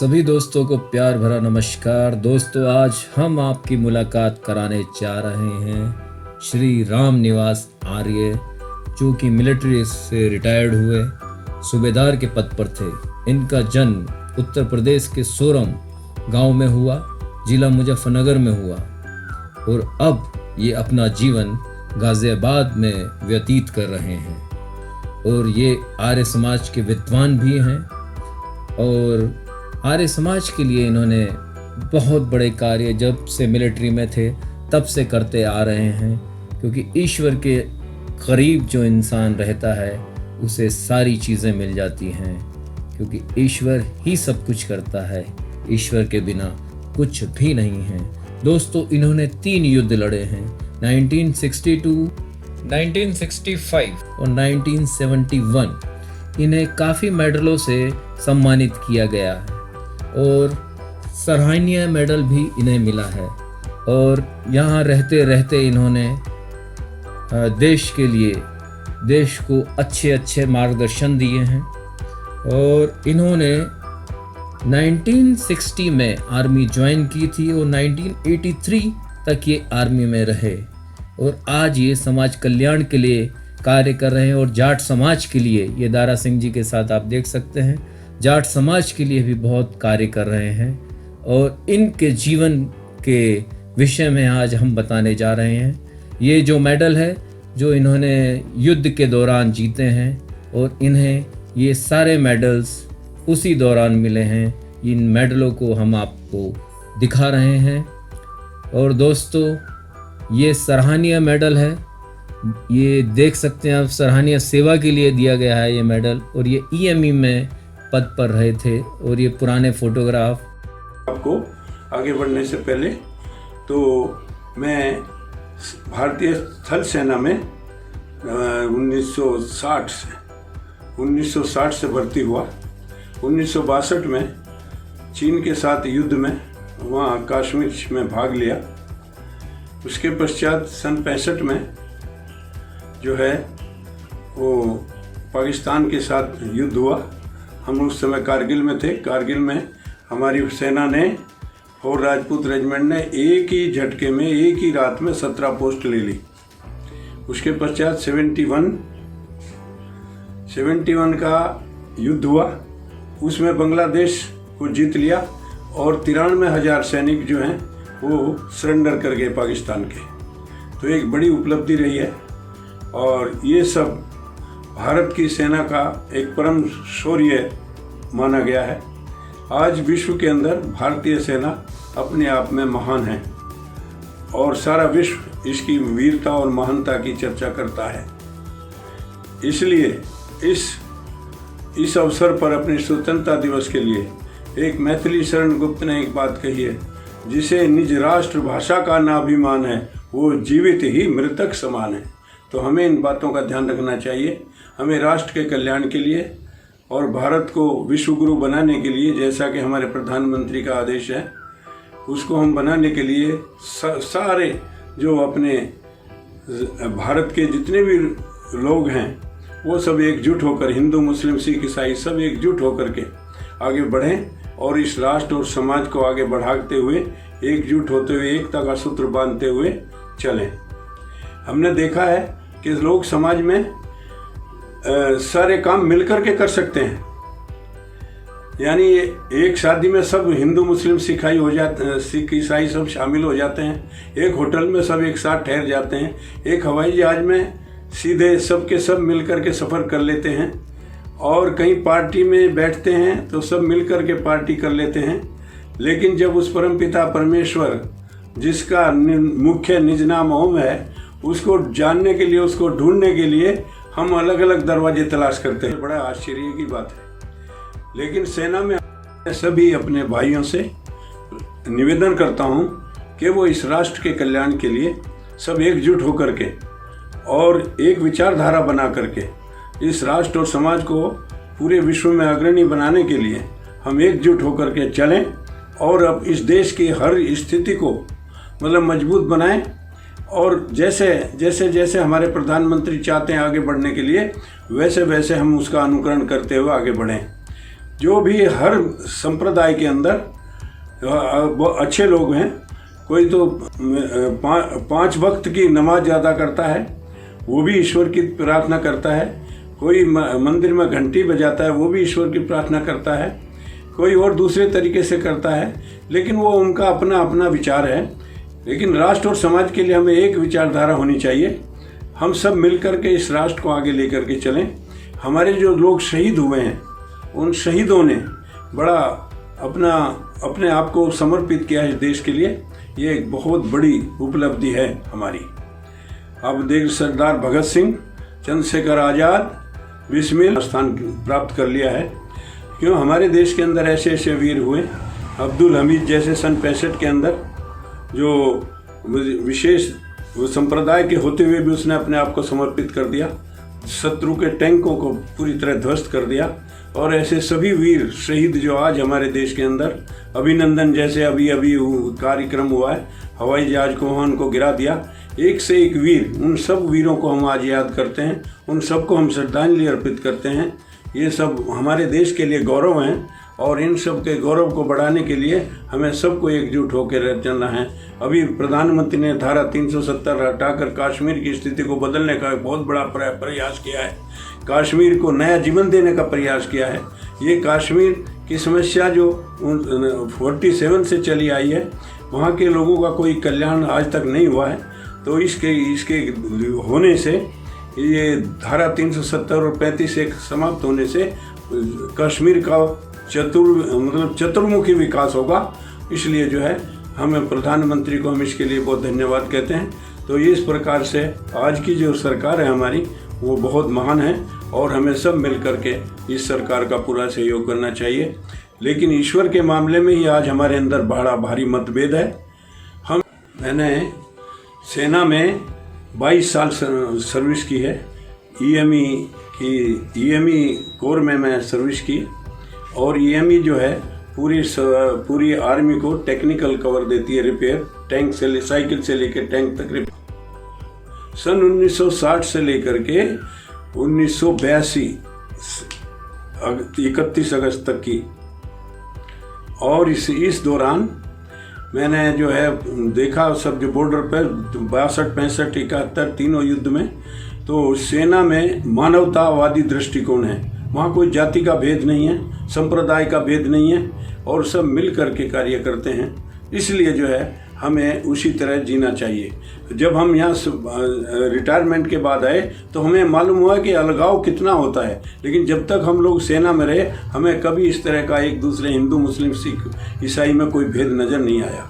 सभी दोस्तों को प्यार भरा नमस्कार। दोस्तों, आज हम आपकी मुलाकात कराने जा रहे हैं श्री राम निवास आर्य, जो कि मिलिट्री से रिटायर्ड हुए सूबेदार के पद पर थे। इनका जन्म उत्तर प्रदेश के सोरम गांव में हुआ, जिला मुजफ्फरनगर में हुआ और अब ये अपना जीवन गाजियाबाद में व्यतीत कर रहे हैं। और ये आर्य समाज के विद्वान भी हैं और आर्य समाज के लिए इन्होंने बहुत बड़े कार्य जब से मिलिट्री में थे तब से करते आ रहे हैं, क्योंकि ईश्वर के करीब जो इंसान रहता है उसे सारी चीज़ें मिल जाती हैं, क्योंकि ईश्वर ही सब कुछ करता है। ईश्वर के बिना कुछ भी नहीं है। दोस्तों, इन्होंने 3 युद्ध लड़े हैं, 1962, 1965 और 1971। इन्हें काफ़ी मेडलों से सम्मानित किया गया है और सराहनीय मेडल भी इन्हें मिला है। और यहाँ रहते रहते इन्होंने देश के लिए देश को अच्छे मार्गदर्शन दिए हैं। और इन्होंने 1960 में आर्मी ज्वाइन की थी और 1983 तक ये आर्मी में रहे और आज ये समाज कल्याण के लिए कार्य कर रहे हैं। और जाट समाज के लिए, ये दारा सिंह जी के साथ आप देख सकते हैं, जाट समाज के लिए भी बहुत कार्य कर रहे हैं। और इनके जीवन के विषय में आज हम बताने जा रहे हैं। ये जो मेडल है जो इन्होंने युद्ध के दौरान जीते हैं, और इन्हें ये सारे मेडल्स उसी दौरान मिले हैं। इन मेडलों को हम आपको दिखा रहे हैं। और दोस्तों, ये सराहनीय मेडल है, ये देख सकते हैं आप, सराहनीय सेवा के लिए दिया गया है ये मेडल। और ये ईएमई में पद पर रहे थे। और ये पुराने फोटोग्राफ आपको आगे बढ़ने से पहले तो मैं भारतीय थल सेना में 1960 से भर्ती हुआ। 1962 में चीन के साथ युद्ध में वहाँ कश्मीर में भाग लिया। उसके पश्चात सन 65 में जो है वो पाकिस्तान के साथ युद्ध हुआ। हम उस समय कारगिल में थे। कारगिल में हमारी सेना ने और राजपूत रेजिमेंट ने एक ही झटके में एक ही रात में 17 पोस्ट ले ली। उसके पश्चात 71 का युद्ध हुआ, उसमें बांग्लादेश को जीत लिया और 93,000 सैनिक जो हैं वो सरेंडर कर गए पाकिस्तान के। तो एक बड़ी उपलब्धि रही है और ये सब भारत की सेना का एक परम शौर्य माना गया है। आज विश्व के अंदर भारतीय सेना अपने आप में महान है और सारा विश्व इसकी वीरता और महानता की चर्चा करता है। इसलिए इस अवसर पर अपने स्वतंत्रता दिवस के लिए एक मैथिली शरण गुप्त ने एक बात कही है, जिसे निज राष्ट्र भाषा का नाभिमान है, वो जीवित ही मृतक समान है। तो हमें इन बातों का ध्यान रखना चाहिए। हमें राष्ट्र के कल्याण के लिए और भारत को विश्व गुरु बनाने के लिए, जैसा कि हमारे प्रधानमंत्री का आदेश है, उसको हम बनाने के लिए सारे जो अपने भारत के जितने भी लोग हैं वो सब एकजुट होकर, हिंदू मुस्लिम सिख ईसाई सब एकजुट होकर के आगे बढ़ें और इस राष्ट्र और समाज को आगे बढ़ाते हुए, एकजुट होते हुए, एकता का सूत्र बांधते हुए चलें। हमने देखा है कि लोग समाज में सारे काम मिलकर के कर सकते हैं। यानी एक शादी में सब हिंदू मुस्लिम सिख ईसाई सब शामिल हो जाते हैं। एक होटल में सब एक साथ ठहर जाते हैं। एक हवाई जहाज में सीधे सब के सब मिलकर के सफ़र कर लेते हैं। और कहीं पार्टी में बैठते हैं तो सब मिलकर के पार्टी कर लेते हैं। लेकिन जब उस परमपिता परमेश्वर, जिसका मुख्य निज नाम ओम है, उसको जानने के लिए, उसको ढूंढने के लिए हम अलग अलग दरवाजे तलाश करते हैं। बड़ा आश्चर्य की बात है। लेकिन सेना में सभी अपने भाइयों से निवेदन करता हूं कि वो इस राष्ट्र के कल्याण के लिए सब एकजुट होकर के और एक विचारधारा बना करके इस राष्ट्र और समाज को पूरे विश्व में अग्रणी बनाने के लिए हम एकजुट होकर के चलें और अब इस देश की हर स्थिति को मतलब मजबूत बनाएं। और जैसे जैसे हमारे प्रधानमंत्री चाहते हैं आगे बढ़ने के लिए, वैसे वैसे हम उसका अनुकरण करते हुए आगे बढ़ें। जो भी हर संप्रदाय के अंदर अच्छे लोग हैं। कोई तो 5 वक्त की नमाज अदा करता है, वो भी ईश्वर की प्रार्थना करता है। कोई मंदिर में घंटी बजाता है, वो भी ईश्वर की प्रार्थना करता है। कोई और दूसरे तरीके से करता है, लेकिन वो उनका अपना अपना विचार है। लेकिन राष्ट्र और समाज के लिए हमें एक विचारधारा होनी चाहिए। हम सब मिलकर के इस राष्ट्र को आगे लेकर के चलें। हमारे जो लोग शहीद हुए हैं, उन शहीदों ने बड़ा अपने आप को समर्पित किया है इस देश के लिए। ये एक बहुत बड़ी उपलब्धि है हमारी। अब देख, सरदार भगत सिंह, चंद्रशेखर आज़ाद, बिस्मिल स्थान प्राप्त कर लिया है। क्यों? हमारे देश के अंदर ऐसे ऐसे वीर हुए। अब्दुल हमीद जैसे सन 65 के अंदर जो विशेष संप्रदाय के होते हुए भी उसने अपने आप को समर्पित कर दिया, शत्रु के टैंकों को पूरी तरह ध्वस्त कर दिया। और ऐसे सभी वीर शहीद जो आज हमारे देश के अंदर, अभिनंदन जैसे अभी कार्यक्रम हुआ है, हवाई जहाज को उनको गिरा दिया। एक से एक वीर, उन सब वीरों को हम आज याद करते हैं, उन सबको हम श्रद्धांजलि अर्पित करते हैं। ये सब हमारे देश के लिए गौरव हैं और इन सब के गौरव को बढ़ाने के लिए हमें सबको एकजुट होकर चलना है। अभी प्रधानमंत्री ने धारा 370 हटाकर कश्मीर की स्थिति को बदलने का एक बहुत बड़ा प्रयास किया है। कश्मीर को नया जीवन देने का प्रयास किया है। ये कश्मीर की समस्या जो 47 से चली आई है, वहाँ के लोगों का कोई कल्याण आज तक नहीं हुआ है। तो इसके होने से, ये धारा 370 और 35 एक समाप्त होने से कश्मीर का चतुर्मुखी विकास होगा। इसलिए जो है हमें प्रधानमंत्री को हम इसके लिए बहुत धन्यवाद कहते हैं। तो इस प्रकार से आज की जो सरकार है हमारी, वो बहुत महान है और हमें सब मिल कर के इस सरकार का पूरा सहयोग करना चाहिए। लेकिन ईश्वर के मामले में ही आज हमारे अंदर बड़ा भारी मतभेद है। मैंने सेना में 22 साल सर्विस की है। ईएमई कोर में मैं सर्विस की। और ईएमई जो है पूरी आर्मी को टेक्निकल कवर देती है, रिपेयर, टैंक से साइकिल से लेकर टैंक तक रिपेयर। सन 1960 से लेकर के 1982 31 अगस्त तक की। और इस दौरान मैंने जो है देखा सब जो बॉर्डर पर 62, 65, 71 तीनों युद्ध में, तो सेना में मानवतावादी दृष्टिकोण है। वहाँ कोई जाति का भेद नहीं है, संप्रदाय का भेद नहीं है और सब मिल कर के कार्य करते हैं। इसलिए जो है हमें उसी तरह जीना चाहिए। जब हम यहाँ रिटायरमेंट के बाद आए तो हमें मालूम हुआ कि अलगाव कितना होता है। लेकिन जब तक हम लोग सेना में रहे, हमें कभी इस तरह का एक दूसरे हिंदू, मुस्लिम, सिख, ईसाई में कोई भेद नज़र नहीं आया।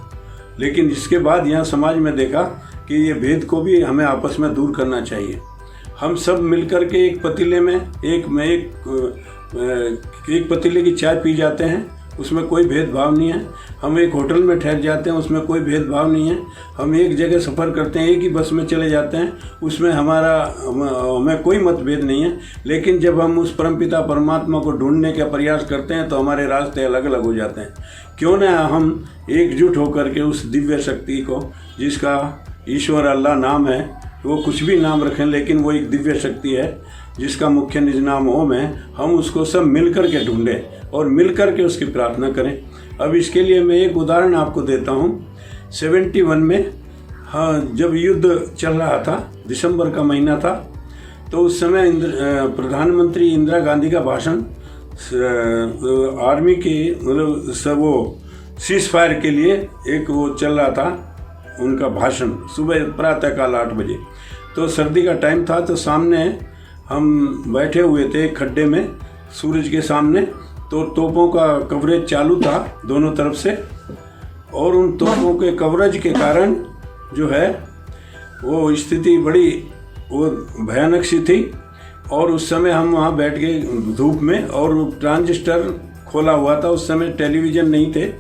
लेकिन इसके बाद यहाँ समाज में देखा कि ये भेद को भी हमें आपस में दूर करना चाहिए। हम सब मिलकर के एक पतीले में एक पतीले की चाय पी जाते हैं, उसमें कोई भेदभाव नहीं है। हम एक होटल में ठहर जाते हैं, उसमें कोई भेदभाव नहीं है। हम एक जगह सफ़र करते हैं, एक ही बस में चले जाते हैं, उसमें हमें कोई मतभेद नहीं है। लेकिन जब हम उस परमपिता परमात्मा को ढूंढने का प्रयास करते हैं तो हमारे रास्ते अलग अलग हो जाते हैं। क्यों ना हम एकजुट होकर के उस दिव्य शक्ति को, जिसका ईश्वर अल्लाह नाम है, वो कुछ भी नाम रखें, लेकिन वो एक दिव्य शक्ति है जिसका मुख्य निज नाम ओम है, हम उसको सब मिलकर के ढूंढें और मिलकर के उसकी प्रार्थना करें। अब इसके लिए मैं एक उदाहरण आपको देता हूँ। 71 में, हाँ, जब युद्ध चल रहा था, दिसंबर का महीना था, तो उस समय प्रधानमंत्री इंदिरा गांधी का भाषण आर्मी के सब वो सीज फायर के लिए एक वो चल रहा था, उनका भाषण सुबह प्रातःकाल 8 बजे। तो सर्दी का टाइम था, तो सामने हम बैठे हुए थे खड्डे में सूरज के सामने। तो तोपों का कवरेज चालू था दोनों तरफ से, और उन तोपों के कवरेज के कारण जो है वो स्थिति बड़ी वो भयानक सी थी। और उस समय हम वहाँ बैठ गए धूप में, और ट्रांजिस्टर खोला हुआ था, उस समय टेलीविज़न नहीं थे।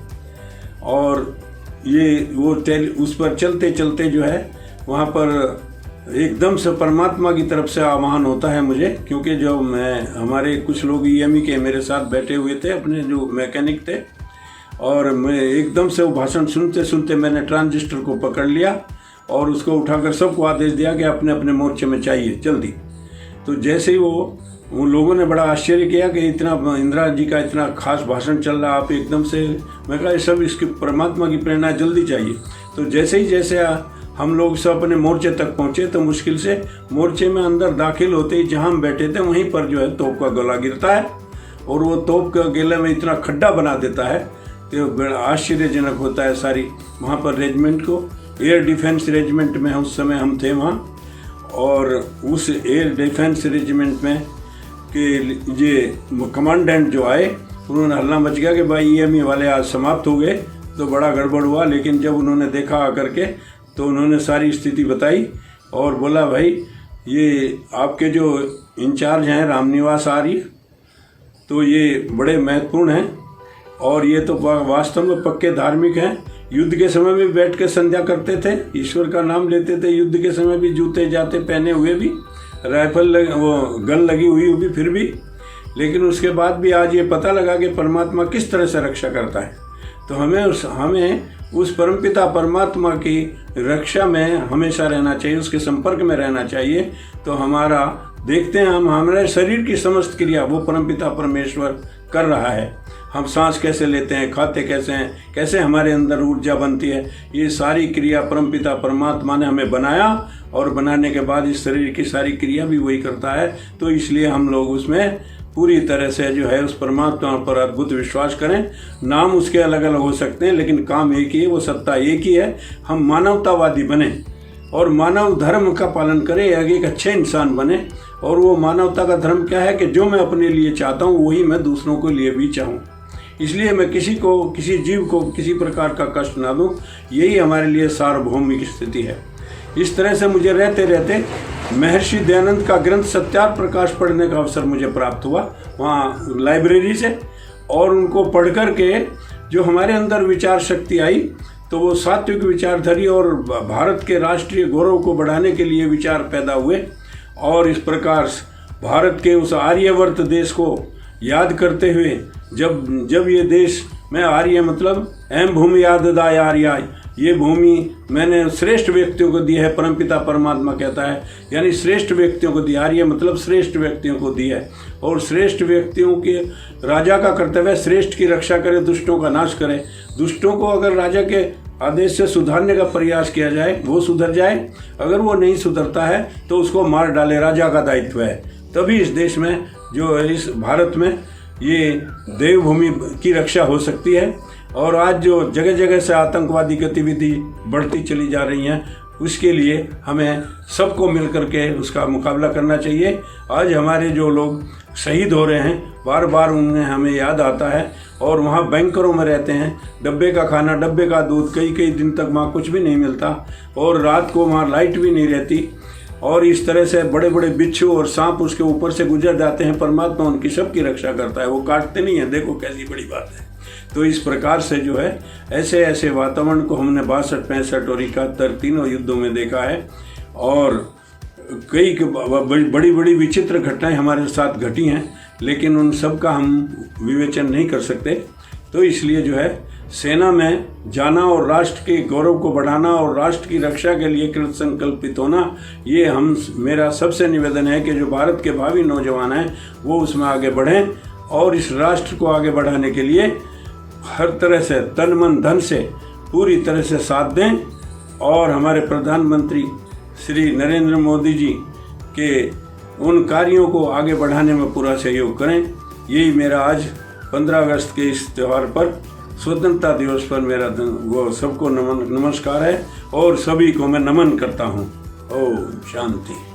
और उस पर चलते चलते जो है वहाँ पर एकदम से परमात्मा की तरफ से आह्वान होता है मुझे, क्योंकि जो हमारे कुछ लोग ईएमई के मेरे साथ बैठे हुए थे, अपने जो मैकेनिक थे, और मैं एकदम से वो भाषण सुनते सुनते मैंने ट्रांजिस्टर को पकड़ लिया और उसको उठाकर सबको आदेश दिया कि अपने अपने मोर्चे में चाहिए जल्दी। तो जैसे ही वो उन लोगों ने बड़ा आश्चर्य किया कि इतना इंदिरा जी का इतना खास भाषण चल रहा, आप एकदम से, मैं कहा सब इसकी परमात्मा की प्रेरणा जल्दी चाहिए। तो जैसे हम लोग सब अपने मोर्चे तक पहुँचे तो मुश्किल से मोर्चे में अंदर दाखिल होते ही जहाँ हम बैठे थे वहीं पर जो है तोप का गोला गिरता है और वो तोप के गोले में इतना खड्डा बना देता है तो बड़ा आश्चर्यजनक होता है सारी वहाँ पर रेजिमेंट को। एयर डिफेंस रेजिमेंट में उस समय हम थे वहाँ, और उस एयर डिफेंस रेजिमेंट में कि ये कमांडेंट जो आए उन्होंने हल्ला मच गया कि भाई EME वाले आज समाप्त हो गए, तो बड़ा गड़बड़ हुआ। लेकिन जब उन्होंने देखा आकर के तो उन्होंने सारी स्थिति बताई और बोला भाई ये आपके जो इंचार्ज हैं रामनिवास आर्य, तो ये बड़े महत्वपूर्ण हैं और ये तो वास्तव में पक्के धार्मिक हैं। युद्ध के समय भी बैठ के संध्या करते थे, ईश्वर का नाम लेते थे, युद्ध के समय भी जूते जाते पहने हुए भी, राइफल वो गन लगी हुई भी फिर भी, लेकिन उसके बाद भी आज ये पता लगा कि परमात्मा किस तरह से रक्षा करता है। तो हमें उस परमपिता परमात्मा की रक्षा में हमेशा रहना चाहिए, उसके संपर्क में रहना चाहिए। तो हमारा देखते हैं हम हमारे शरीर की समस्त क्रिया वो परमपिता परमेश्वर कर रहा है। हम सांस कैसे लेते हैं, खाते कैसे हैं, कैसे हमारे अंदर ऊर्जा बनती है, ये सारी क्रिया परमपिता परमात्मा ने हमें बनाया और बनाने के बाद इस शरीर की सारी क्रिया भी वही करता है। तो इसलिए हम लोग उसमें पूरी तरह से जो है उस परमात्मा पर अद्भुत विश्वास करें। नाम उसके अलग अलग हो सकते हैं लेकिन काम एक ही है, वो सत्ता एक ही है। हम मानवतावादी बने और मानव धर्म का पालन करें, एक अच्छे इंसान बने। और वो मानवता का धर्म क्या है कि जो मैं अपने लिए चाहता हूँ वही मैं दूसरों के लिए भी चाहूँ। इसलिए मैं किसी जीव को किसी प्रकार का कष्ट ना दूँ, यही हमारे लिए सार्वभौमिक स्थिति है। इस तरह से मुझे रहते रहते महर्षि दयानंद का ग्रंथ सत्यार्थ प्रकाश पढ़ने का अवसर मुझे प्राप्त हुआ वहाँ लाइब्रेरी से, और उनको पढ़ कर के जो हमारे अंदर विचार शक्ति आई तो वो सात्विक विचारधारी और भारत के राष्ट्रीय गौरव को बढ़ाने के लिए विचार पैदा हुए। और इस प्रकार भारत के उस आर्यवर्त देश को याद करते हुए जब ये देश में आर्य मतलब एम भूमि याददाय आर्याय, ये भूमि मैंने श्रेष्ठ व्यक्तियों को दी है, परमपिता परमात्मा कहता है, यानी श्रेष्ठ व्यक्तियों को दी। आर्य मतलब श्रेष्ठ व्यक्तियों को दी है, और श्रेष्ठ व्यक्तियों के राजा का कर्तव्य है श्रेष्ठ की रक्षा करे, दुष्टों का नाश करे। दुष्टों को अगर राजा के आदेश से सुधारने का प्रयास किया जाए वो सुधर जाए, अगर वो नहीं सुधरता है तो उसको मार डाले, राजा का दायित्व है। तभी इस देश में जो इस भारत में ये देवभूमि की रक्षा हो सकती है। और आज जो जगह जगह से आतंकवादी गतिविधि बढ़ती चली जा रही हैं, उसके लिए हमें सबको मिलकर के उसका मुकाबला करना चाहिए। आज हमारे जो लोग शहीद हो रहे हैं बार बार उन्हें हमें याद आता है, और वहाँ बैंकरों में रहते हैं, डब्बे का खाना डब्बे का दूध, कई दिन तक वहाँ कुछ भी नहीं मिलता, और रात को वहाँ लाइट भी नहीं रहती, और इस तरह से बड़े बड़े बिच्छू और सांप उसके ऊपर से गुजर जाते हैं। परमात्मा उनकी सबकी रक्षा करता है, वो काटते नहीं हैं। देखो कैसी बड़ी बात है। तो इस प्रकार से जो है ऐसे वातावरण को हमने 62, 65 और 71 तीनों युद्धों में देखा है, और कई बड़ी विचित्र घटनाएं हमारे साथ घटी हैं, लेकिन उन सब का हम विवेचन नहीं कर सकते। तो इसलिए जो है सेना में जाना और राष्ट्र के गौरव को बढ़ाना और राष्ट्र की रक्षा के लिए कृत संकल्पित होना, ये मेरा सबसे निवेदन है कि जो भारत के भावी नौजवान हैं वो उसमें आगे बढ़ें और इस राष्ट्र को आगे बढ़ाने के लिए हर तरह से तन मन धन से पूरी तरह से साथ दें, और हमारे प्रधानमंत्री श्री नरेंद्र मोदी जी के उन कार्यों को आगे बढ़ाने में पूरा सहयोग करें। यही मेरा आज 15 अगस्त के इस त्यौहार पर, स्वतंत्रता दिवस पर मेरा वो सबको नमस्कार है, और सभी को मैं नमन करता हूँ। ओम शांति।